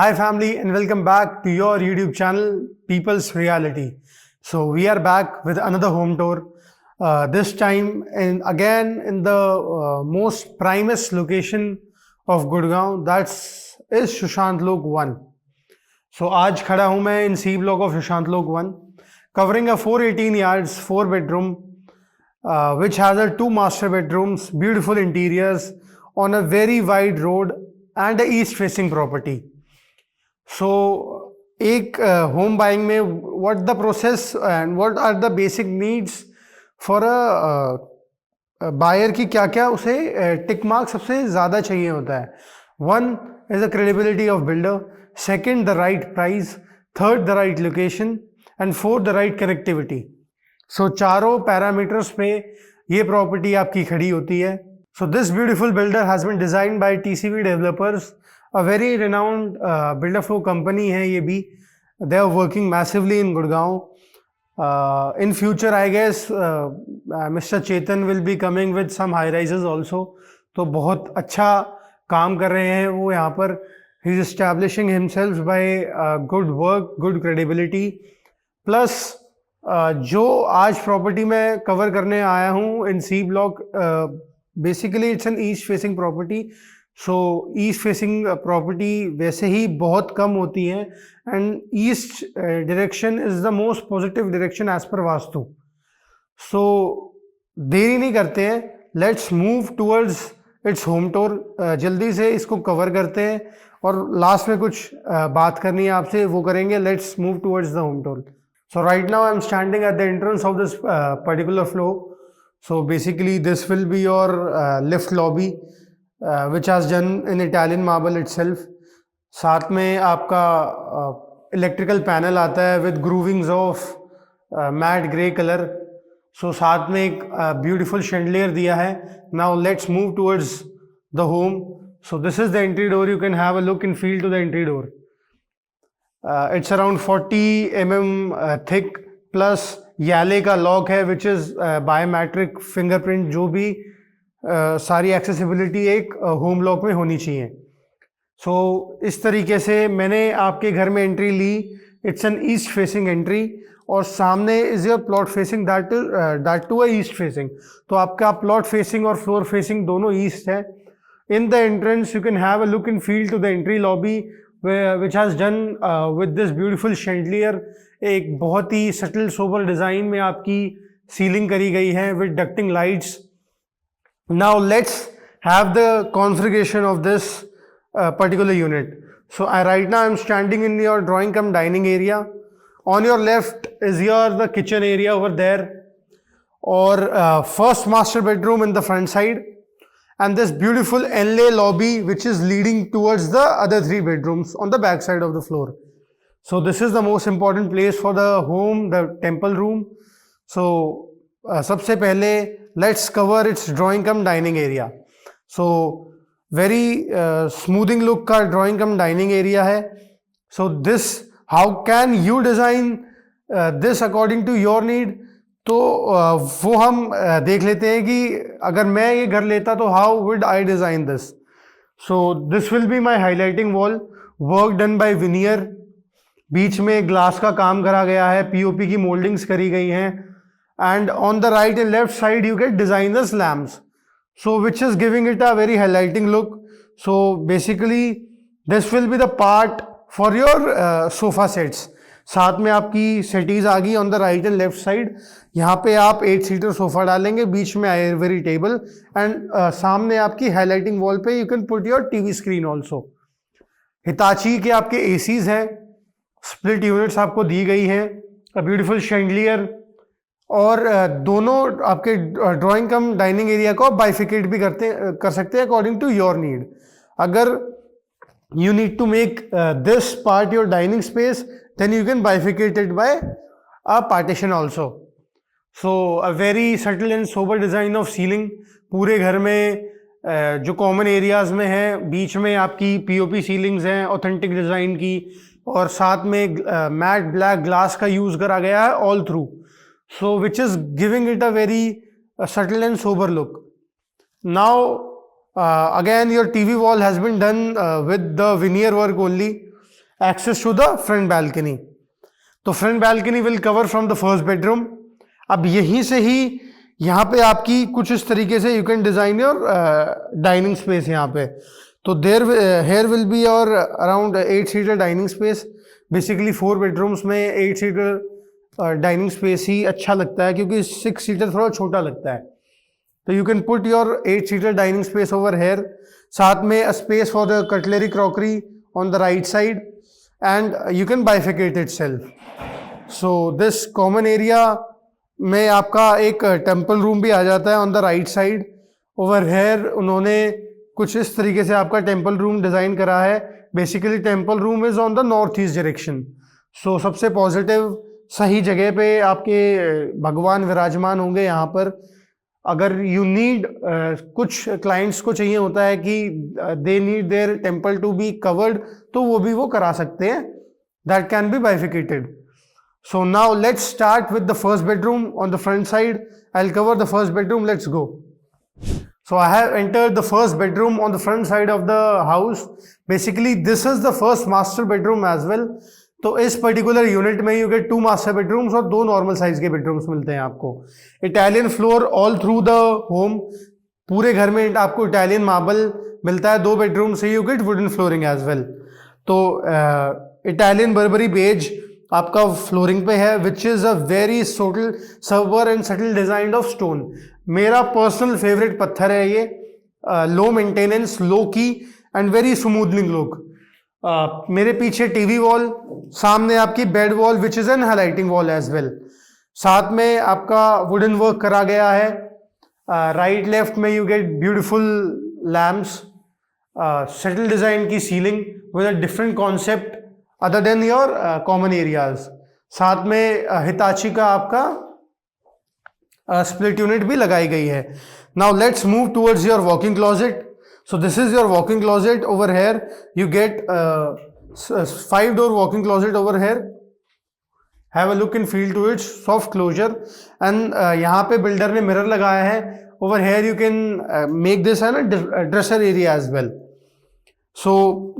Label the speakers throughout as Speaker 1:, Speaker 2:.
Speaker 1: Hi, family, and welcome back to your YouTube channel, People's Reality. So, we are back with another home tour. This time, and again in the most primest location of Gurgaon, that's is Sushant Lok 1. So, आज खड़ा हूँ मैं in C block of Sushant Lok 1, covering a 418 yards, 4 bedroom, which has a 2 master bedrooms, beautiful interiors on a very wide road and a east facing property. So एक home buying में what the process and what are the basic needs for a buyer की क्या क्या उसे tick mark सबसे ज़्यादा चाहिए होता है. One is the credibility of builder, second the right price, third the right location and fourth the right connectivity. So चारों पैरामीटर्स पे ये प्रॉपर्टी आपकी खड़ी होती है. So this beautiful builder has been designed by TCV developers, a very renowned builder flow company है ये भी. They are working massively in Gurgaon. In future, I guess Mr. Chetan will be coming with some high rises also. तो बहुत अच्छा काम कर रहे हैं वो यहाँ पर. He is establishing himself by good work, good credibility. Plus जो आज प्रॉपर्टी में कवर करने आया हूँ in C block, basically it's an east facing property. So east facing property वैसे ही बहुत कम होती हैं and east direction is the most positive direction as per Vastu. So देरी नहीं करते हैं, let's move towards its home tour. जल्दी से इसको कवर करते हैं और लास्ट में कुछ बात करनी है आपसे, वो करेंगे. Let's move towards the home tour. So right now I am standing at the entrance of this particular floor. So basically this will be your lift lobby, which has done in Italian marble itself. साथ में आपका electrical panel आता है with groovings of matte grey color. सो साथ में एक beautiful chandelier दिया है. Now let's move towards the home. So this is the entry door. You can have a look and feel to the entry door. It's around 40 mm thick plus Yale का lock है which is biometric fingerprint. जो भी सारी accessibility एक home lock में होनी चाहिए. सो इस तरीके से मैंने आपके घर में एंट्री ली. It's an east facing entry और सामने is your plot facing that to a east facing. तो आपका प्लॉट फेसिंग और फ्लोर फेसिंग दोनों ईस्ट है. In the entrance you can have a look in feel to the entry lobby which has done with this beautiful chandelier. एक बहुत ही subtle sober design में आपकी ceiling करी गई है with ducting lights. Now let's have the configuration of this particular unit. So right now I'm standing in your drawing cum dining area. On your left is the kitchen area over there, or first master bedroom in the front side, and this beautiful inlay lobby which is leading towards the other 3 bedrooms on the back side of the floor. So this is the most important place for the home, the temple room. So सबसे पहले let's cover its drawing cum dining area. So very smoothing look का drawing cum dining area है. So this, how can you design this according to your need? तो वो हम देख लेते हैं कि अगर मैं ये घर लेता तो how would I design this? So this will be my highlighting wall, work done by veneer. बीच में ग्लास का काम करा गया है, POP की मोल्डिंग्स करी गई हैं. And on the right and left side you get designer's lamps, so which is giving it a very highlighting look. So basically this will be the part for your sofa sets. साथ में आपकी सेटीज आ गई on the right and left side. यहाँ पे आप 8-seater sofa डालेंगे, बीच में ivory table and सामने आपकी हाईलाइटिंग वॉल पे you can put your TV screen also. Hitachi के आपके ACs हैं, स्प्लिट यूनिट्स आपको दी गई हैं, a beautiful chandelier, और दोनों आपके ड्राइंग कम डाइनिंग एरिया को आप बाइफिकेट भी कर सकते हैं अकॉर्डिंग टू योर नीड. अगर you need to make this part your dining space, then you can bifurcate it by a partition also. So a very subtle and sober design of ceiling. पूरे घर में जो common areas में है, बीच में आपकी POP ceilings हैं authentic design की, और साथ में मैट ब्लैक ग्लास का यूज़ करा गया है all through. So which is giving it a very subtle and sober look. Now again your TV wall has been done with the veneer work only. access to the front balcony. तो front balcony will cover from the first bedroom. अब यहीं से ही यहाँ पे आपकी कुछ इस तरीके से you can design your dining space यहाँ पे. तो there here will be your around 8 seater dining space. Basically 4 bedrooms में 8 सीटर डाइनिंग स्पेस ही अच्छा लगता है, क्योंकि 6 सीटर थोड़ा छोटा लगता है. तो you can put your 8 seater dining space over here. साथ में अ space for the cutlery crockery on the right side, and you can bifurcate it self. So this common area में आपका एक टेम्पल रूम भी आ जाता है on the right side. Over here उन्होंने कुछ इस तरीके से आपका टेम्पल रूम डिज़ाइन करा है. Basically temple room is on the north east direction. So सबसे पॉजिटिव सही जगह पे आपके भगवान विराजमान होंगे यहाँ पर. अगर यू नीड कुछ क्लाइंट्स को चाहिए होता है कि they need their temple to be covered, तो वो करा सकते हैं. That can be bifurcated. So now let's start with the first bedroom on the front side. I'll cover the first bedroom. Let's go. So I have entered the first bedroom on the front side of the house. Basically this is the first master bedroom as well. तो इस particular unit में you gate 2 master bedrooms और 2 normal size के bedrooms मिलते हैं आपको. Italian floor all through the home. पूरे घर में आपको इटालियन मार्बल मिलता है. 2 बेडरूम से you get wooden flooring as well. तो इटालियन बर्बरी बेज आपका फ्लोरिंग पे है, which is a very sober and subtle design of stone. मेरा पर्सनल फेवरेट पत्थर है ये. लो मेंटेनेंस, लो की एंड वेरी स्मूथनिंग लुक. मेरे पीछे टीवी वॉल, सामने आपकी bed wall which is an highlighting wall as well. साथ में आपका वुडन वर्क करा गया है. राइट लेफ्ट में you get beautiful lamps, subtle design की ceiling with a different concept other than your common areas. साथ में हिताची का आपका स्प्लिट यूनिट भी लगाई गई है. Now let's move towards your walking closet. So this is your walking closet. Over here you get 5 door walking closet over here. Have a look in feel to its soft closer. And यहाँ पे builder ने mirror लगाया है. Over here you can make this an dresser area as well. So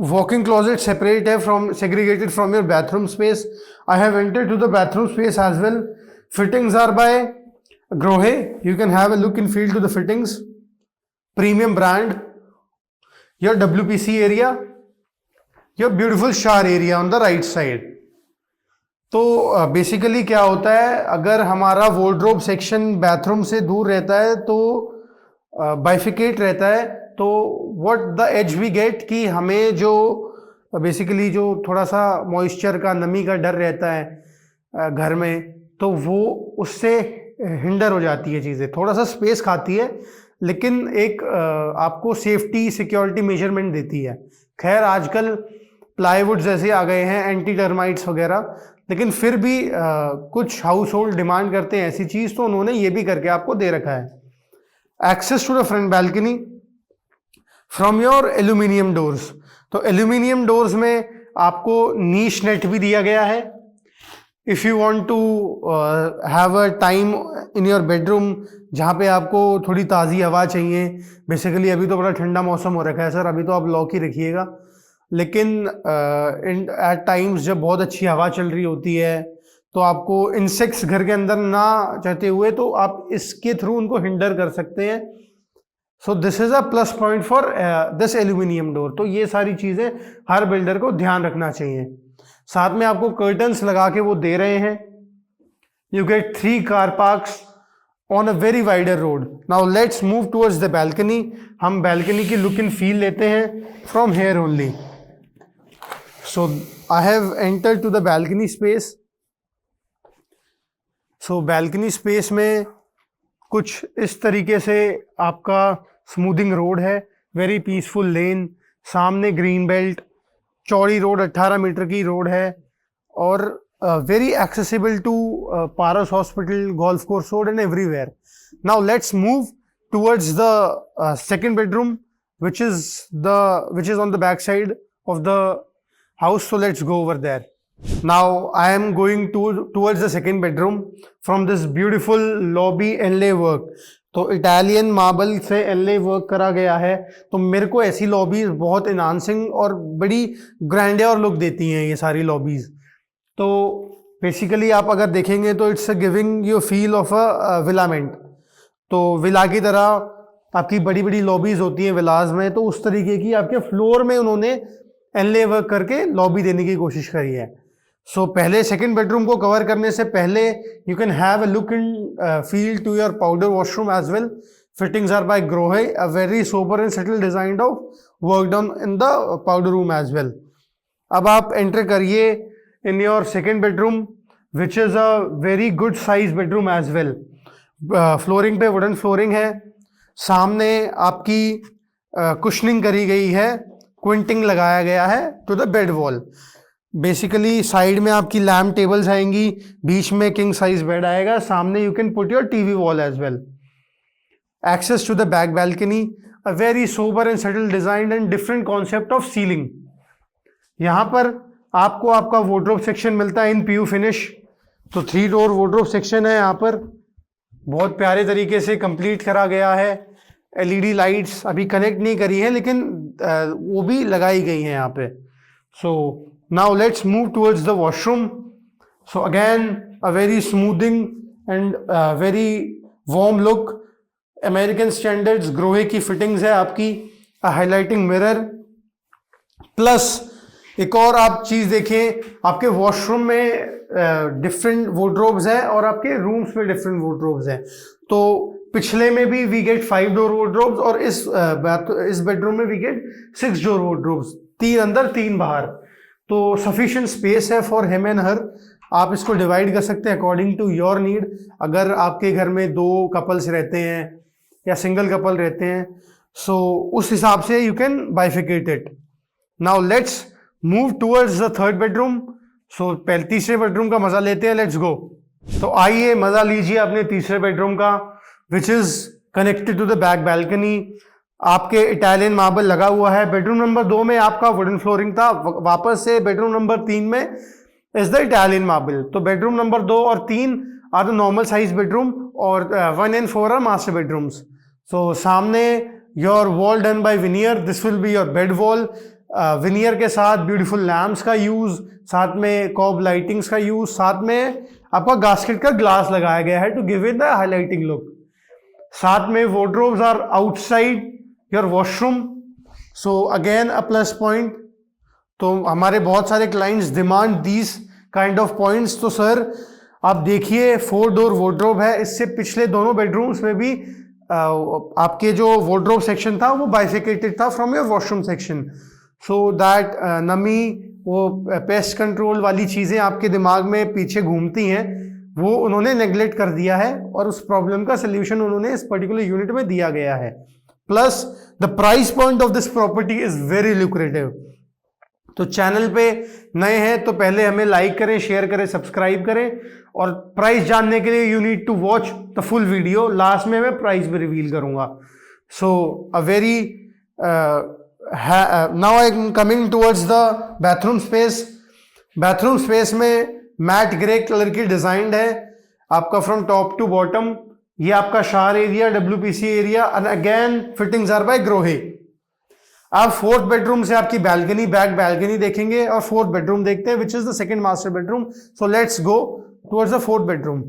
Speaker 1: walk-in closet separate है from segregated from your bathroom space. I have entered to the bathroom space as well. Fittings are by Grohe. You can have a look and feel to the fittings. Premium brand. Your WPC area. Your beautiful shower area on the right side. तो basically क्या होता है, अगर हमारा wardrobe section bathroom से दूर रहता है तो बाइफिकेट रहता है. तो what the edge we get कि हमें जो बेसिकली जो थोड़ा सा मॉइस्चर का, नमी का डर रहता है घर में, तो वो उससे हिंडर हो जाती है चीज़ें. थोड़ा सा स्पेस खाती है, लेकिन एक आपको सेफ्टी सिक्योरिटी मेजरमेंट देती है. खैर आजकल प्लाईवुड जैसे आ गए हैं, एंटी टर्माइट्स वगैरह, लेकिन फिर भी कुछ हाउस होल्ड डिमांड करते हैं ऐसी चीज़, तो उन्होंने ये भी करके आपको दे रखा है. Access to the front balcony from your aluminium doors. तो एल्यूमिनियम डोर्स में आपको नीश नेट भी दिया गया है. If you want to have a time in your bedroom जहाँ पे आपको थोड़ी ताज़ी हवा चाहिए. बेसिकली अभी तो बड़ा ठंडा मौसम हो रखा है सर, अभी तो आप लॉक ही रखिएगा. लेकिन एट टाइम्स जब बहुत अच्छी हवा चल रही होती है तो आपको इंसेक्ट्स घर के अंदर ना चाहते हुए, तो आप इसके थ्रू उनको हिंडर कर सकते हैं. सो this is a plus point for this aluminium door. तो ये सारी चीज़ें हर बिल्डर को ध्यान रखना चाहिए. साथ में आपको कर्टन्स लगा के वो दे रहे हैं. You get 3 car parks on a very wider road. Now let's move towards the balcony. हम बैल्कनी की लुक इन फील लेते हैं from here only. So I have entered to the balcony space. So balcony space में कुछ इस तरीके से आपका स्मूथिंग रोड है, वेरी पीसफुल लेन, सामने ग्रीन बेल्ट, चौड़ी रोड 18 मीटर की रोड है, और very accessible to Paras hospital, golf course road and everywhere. Now let's move towards the second bedroom which is on the back side of the house. So let's go over there. Now I am going towards the second bedroom from this beautiful lobby inlay work. तो Italian marble से Henle work करा गया है, तो मेरे को ऐसी lobbies बहुत इनहांसिंग और बड़ी ग्रैंडियर लुक देती हैं ये सारी लॉबीज। तो बेसिकली आप अगर देखेंगे तो it's giving you feel of a villament. तो विला की तरह आपकी बड़ी बड़ी लॉबीज होती हैं विलाज में, तो उस तरीके की आपके फ्लोर में उन्होंने एनले वर्क करके लॉबी देने की कोशिश करी है। सो पहले सेकंड बेडरूम को कवर करने से पहले you can have a look in feel to your powder washroom as well. Fittings are by Grohe, a very sober and subtle design of work done in the powder room as well. अब आप enter करिए in your second bedroom which is a very good size bedroom as well. Flooring पे wooden flooring है, सामने आपकी cushioning करी गई है, क्विंटिंग लगाया गया है to the bed wall. Basically side में आपकी लैम्प टेबल्स आएंगी, बीच में किंग साइज बेड आएगा, सामने you can put your TV wall as well. Access to the back balcony, a very sober and subtle design and different concept of ceiling. यहाँ पर आपको आपका वार्डरोब सेक्शन मिलता है इन पीयू फिनिश। तो 3 door wardrobe section है, यहाँ पर बहुत प्यारे तरीके से कंप्लीट करा गया है। एलईडी लाइट्स अभी कनेक्ट नहीं करी है, लेकिन वो भी लगाई गई हैं यहाँ पे। So now let's move towards the washroom. So again a very smoothing and very warm look, American standards Grohe की फिटिंग्स है आपकी, हाईलाइटिंग मिरर, प्लस एक और आप चीज देखें, आपके वॉशरूम में डिफरेंट वार्डरोब्स हैं और आपके रूम्स में डिफरेंट वार्डरोब्स हैं। तो पिछले में भी वी गेट 5 डोर वार्डरोब्स और इस बेडरूम में वी गेट 6 डोर वार्डरोब्स, 3 अंदर 3 बाहर। तो सफिशिएंट स्पेस है फॉर हिम एंड हर। आप इसको डिवाइड कर सकते हैं अकॉर्डिंग टू योर नीड। अगर आपके घर में 2 कपल्स रहते हैं या सिंगल कपल रहते हैं, सो उस हिसाब से you can bifurcate it. Now let's move towards the third bedroom. So पहले तीसरे बेडरूम का मजा लेते हैं, लेट्स गो। तो आइए मजा लीजिए अपने तीसरे बेडरूम का, which is connected to the back balcony. आपके इटालियन मार्बल लगा हुआ है। बेडरूम नंबर 2 में आपका वुडन फ्लोरिंग था, वापस से बेडरूम नंबर 3 में इज द इटालियन मार्बल। तो बेडरूम नंबर 2 और 3 are the normal size bedroom और 1 and 4 are master bedrooms. So सामने your wall done by veneer, this will be your bed wall. Veneer के साथ ब्यूटीफुल लैम्प्स का use, साथ में cob lightings का यूज, साथ में आपका गास्केट का ग्लास लगाया गया है to give it the highlighting look. साथ में wardrobes are outside your washroom, so again a plus point. तो हमारे बहुत सारे clients demand these kind of points. तो सर आप देखिए 4 डोर वार्डरोब है। इससे पिछले दोनों बेडरूम्स में भी आपके जो वार्डरोब सेक्शन था वो बाइफिकेटेड था from your washroom section, so that नमी, वो पेस्ट कंट्रोल वाली चीज़ें आपके दिमाग में पीछे घूमती हैं, वो उन्होंने नेग्लेक्ट कर दिया है और उस प्रॉब्लम का सोल्यूशन उन्होंने इस पर्टिकुलर यूनिट में दिया गया है। Plus the price point of this property is very lucrative. तो चैनल पे नए हैं तो पहले हमें लाइक करें, शेयर करें, सब्सक्राइब करें, और प्राइस जानने के लिए you need to watch the full video. Last में मैं प्राइस भी रिवील करूंगा। So a very now I am coming towards the bathroom space. Bathroom space में मैट ग्रे कलर की डिजाइन है आपका फ्रॉम टॉप टू बॉटम। ये आपका shower area, WPC area, and again fittings are by Grohe. आप 4th bedroom से आपकी balcony, back balcony देखेंगे और 4th बेडरूम देखते हैं which is the second master bedroom. So let's go towards the 4th bedroom.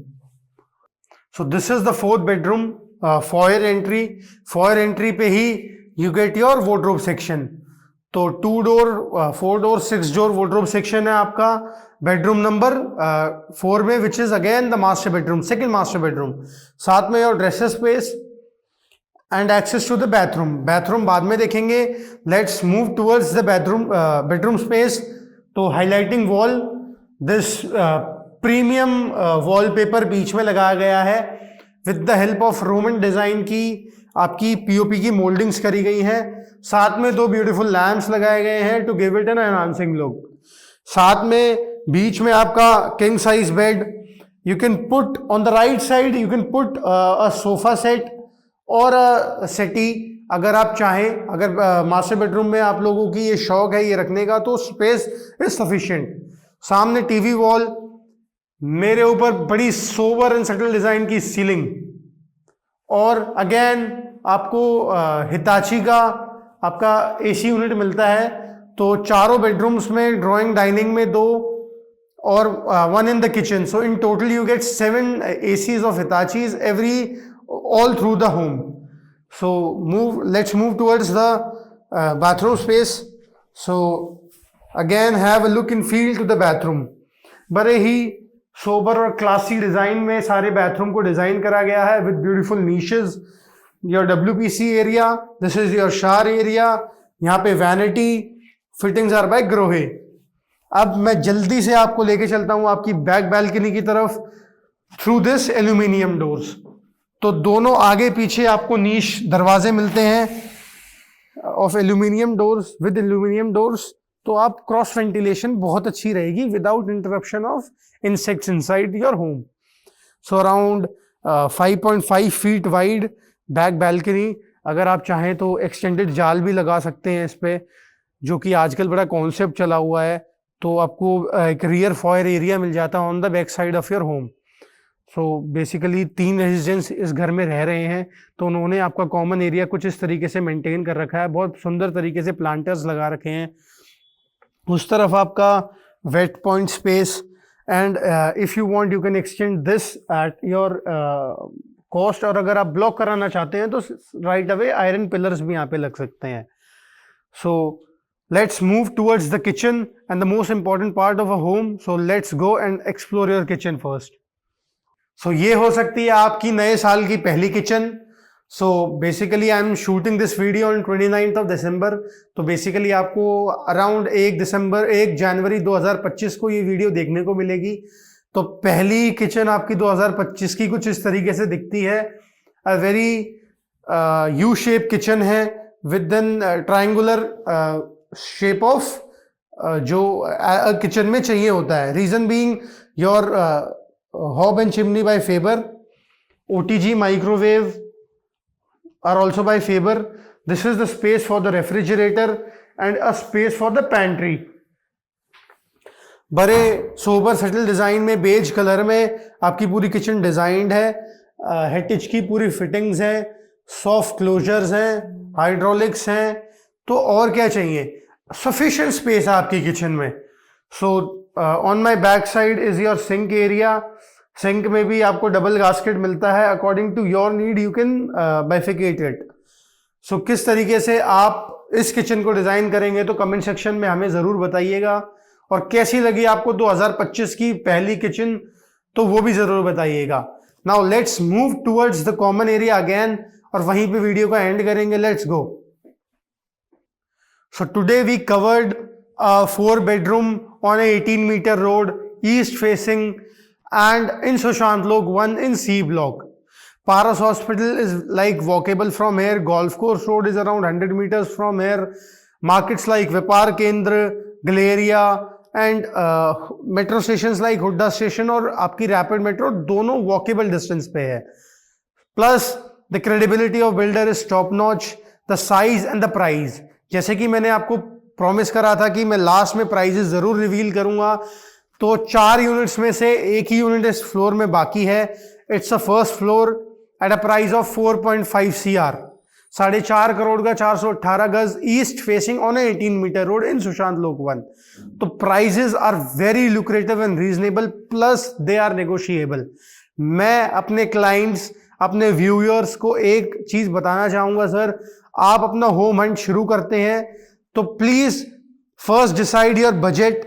Speaker 1: So this is the 4th bedroom. Foyer entry, foyer entry पे ही you get your wardrobe section. तो 2 door, 4 door, 6 door wardrobe section है आपका bedroom number 4 में, which is again the master bedroom, second master bedroom. साथ में your dresser space and access to the bathroom. Bathroom बाद में देखेंगे। Let's move towards the bedroom space. तो highlighting wall, this premium wallpaper बीच में लगाया गया है with the help of Roman design की आपकी POP की मोल्डिंग्स करी गई है। साथ में 2 ब्यूटीफुल लैम्प्स लगाए गए हैं to give it an enhancing look. साथ में बीच में आपका king size bed. You can put on the right side, you can put a sofa set और अ सेटी अगर आप चाहें। अगर मास्टर बेडरूम में आप लोगों की ये शौक है ये रखने का, तो स्पेस इज सफिशिएंट। सामने टीवी वॉल, मेरे ऊपर बड़ी सोबर एंड सटल डिजाइन की सीलिंग, और अगेन आपको हिताची का आपका एसी यूनिट मिलता है। तो चारों बेडरूम्स में, ड्राइंग डाइनिंग में 2 और 1 in the kitchen. So in total you get 7 ACs of Hitachis all through the home. So let's move towards the bathroom space. So again have a look and feel to the bathroom. बड़े ही sober और classy design में सारे bathroom को design करा गया है with beautiful niches. Your WPC area, this is your shower area. यहाँ पे vanity, fittings are by Grohe. अब मैं जल्दी से आपको लेके चलता हूं आपकी बैक बालकनी की तरफ थ्रू दिस एल्यूमिनियम डोर्स। तो दोनों आगे पीछे आपको नीश दरवाजे मिलते हैं of aluminium doors, with aluminium doors. तो आप क्रॉस वेंटिलेशन बहुत अच्छी रहेगी without interruption of insects inside your home. So around 5.5 feet wide back balcony. अगर आप चाहें तो एक्सटेंडेड जाल भी लगा सकते हैं इस पे, जो कि आजकल बड़ा कॉन्सेप्ट चला हुआ है। तो आपको एक रियर फॉयर एरिया मिल जाता है on the back side of your home. So basically 3 residents इस घर में रह रहे हैं, तो उन्होंने आपका कॉमन एरिया कुछ इस तरीके से मेंटेन कर रखा है। बहुत सुंदर तरीके से प्लांटर्स लगा रखे हैं। उस तरफ आपका wet point space, and if you want you can extend this at your cost. और अगर आप ब्लॉक कराना चाहते हैं तो राइट अवे आयरन पिलर्स भी यहाँ पे लग सकते हैं। सो let's move towards the kitchen and the most important part of a home. So let's go and explore your kitchen first. So ये हो सकती है आपकी नए साल की पहली kitchen. So basically I am shooting this video on 29th of December. तो बेसिकली आपको अराउंड 1 जनवरी 2025 को ये वीडियो देखने को मिलेगी। तो पहली किचन आपकी 2025 की कुछ इस तरीके से दिखती है। A very U shape kitchen है with an triangular shape of जो किचन में चाहिए होता है। Reason being your hob and chimney by Faber, OTG microwave are also by Faber. This is the space for the refrigerator and a space for the pantry. बड़े sober settle design में beige colour में आपकी पूरी kitchen designed है। हेटिच की पूरी fittings हैं, soft closures हैं, हाइड्रोलिक्स हैं। तो और क्या चाहिए, सफिशिएंट स्पेस है आपकी किचन में। So on my back side is your sink area. Sink में भी आपको डबल गास्केट मिलता है। According to your need you can bifurcate it. So किस तरीके से आप इस किचन को डिजाइन करेंगे तो कमेंट सेक्शन में हमें जरूर बताइएगा। और कैसी लगी आपको 2025 की पहली किचन, तो वो भी जरूर बताइएगा। Now let's move towards the common area again, और वहीं पे वीडियो का एंड करेंगे। Let's go. So today we covered a 4-bedroom on a 18-meter road, east facing, and in Sushant Lok 1 in C block. Paras Hospital is like walkable from here. Golf course road is around 100 meters from here. Markets like Vipar Kendra, Galeria, and metro stations like Hudda station और आपकी Rapid Metro दोनों walkable distance पे है। Plus the credibility of builder is top notch. The size and the price, जैसे कि मैंने आपको promise करा था कि मैं लास्ट में प्राइजेस जरूर रिवील करूंगा। तो 4 यूनिट्स में से एक ही यूनिट इस फ्लोर में बाकी है। It's a first floor at a price of 4.5 CR, 4.5 crore का 418 गज, east facing on 18-meter road in Sushant Lok 1। तो prices are very lucrative and reasonable, plus they are negotiable. मैं अपने क्लाइंट्स, अपने व्यूअर्स को एक चीज बताना चाहूंगा, सर आप अपना होम हंट शुरू करते हैं तो please first decide your budget.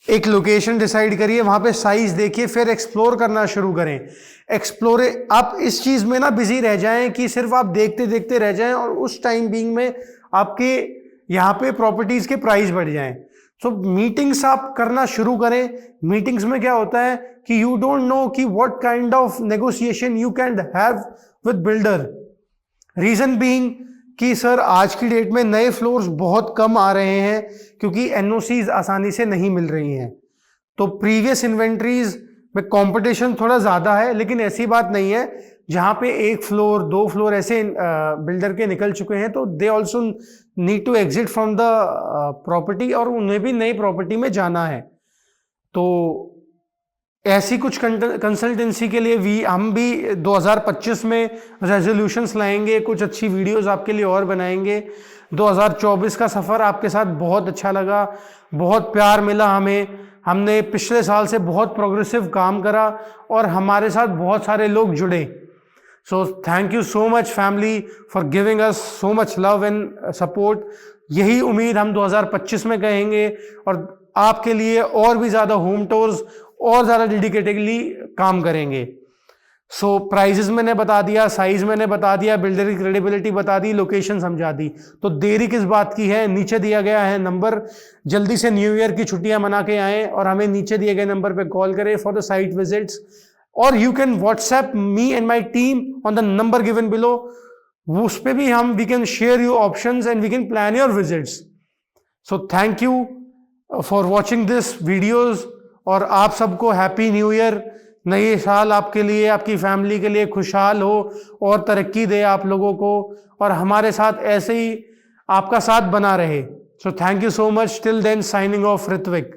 Speaker 1: एक लोकेशन डिसाइड करिए, वहां पे साइज देखिए, फिर एक्सप्लोर करना शुरू करें। एक्सप्लोर, आप इस चीज में ना बिजी रह जाएं कि सिर्फ आप देखते देखते रह जाएं और उस टाइम बीइंग में आपके यहाँ पे प्रॉपर्टीज के प्राइस बढ़ जाएं। सो मीटिंग्स आप करना शुरू करें। मीटिंग्स में क्या होता है कि यू डोंट नो कि what kind of negotiation you can have with builder. Reason being कि सर आज की डेट में नए फ्लोर्स बहुत कम आ रहे हैं क्योंकि एनओसीज आसानी से नहीं मिल रही हैं। तो प्रीवियस इन्वेंट्रीज में कंपटीशन थोड़ा ज़्यादा है, लेकिन ऐसी बात नहीं है। जहाँ पे 1 फ्लोर 2 फ्लोर ऐसे बिल्डर के निकल चुके हैं तो they also need to exit from the property, और उन्हें भी नई प्रॉपर्टी में जाना है। तो ऐसी कुछ कंसल्टेंसी के लिए हम भी 2025 में रेजोल्यूशंस लाएंगे, कुछ अच्छी वीडियोस आपके लिए और बनाएंगे। 2024 का सफ़र आपके साथ बहुत अच्छा लगा, बहुत प्यार मिला हमें। हमने पिछले साल से बहुत प्रोग्रेसिव काम करा और हमारे साथ बहुत सारे लोग जुड़े। सो thank you so much family for giving us so much love and support. यही उम्मीद हम 2025 में कहेंगे और आपके लिए और भी ज़्यादा होम टूर्स और ज़्यादा डेडिकेटेडली काम करेंगे। सो प्राइजेस मैंने बता दिया, साइज मैंने बता दिया, बिल्डर की क्रेडिबिलिटी बता दी, लोकेशन समझा दी। तो देरी किस बात की है, नीचे दिया गया है नंबर, जल्दी से न्यू ईयर की छुट्टियां मना के आएँ और हमें नीचे दिए गए नंबर पे कॉल करें फॉर द साइट विजिट्स, और you can WhatsApp me and my team on the number given below. उस पर भी we can share you options and we can plan your visits. So thank you for watching this videos और आप सबको happy new year. नए साल आपके लिए, आपकी फैमिली के लिए खुशहाल हो और तरक्की दे आप लोगों को, और हमारे साथ ऐसे ही आपका साथ बना रहे। So thank you so much. Till then signing off Ritwik.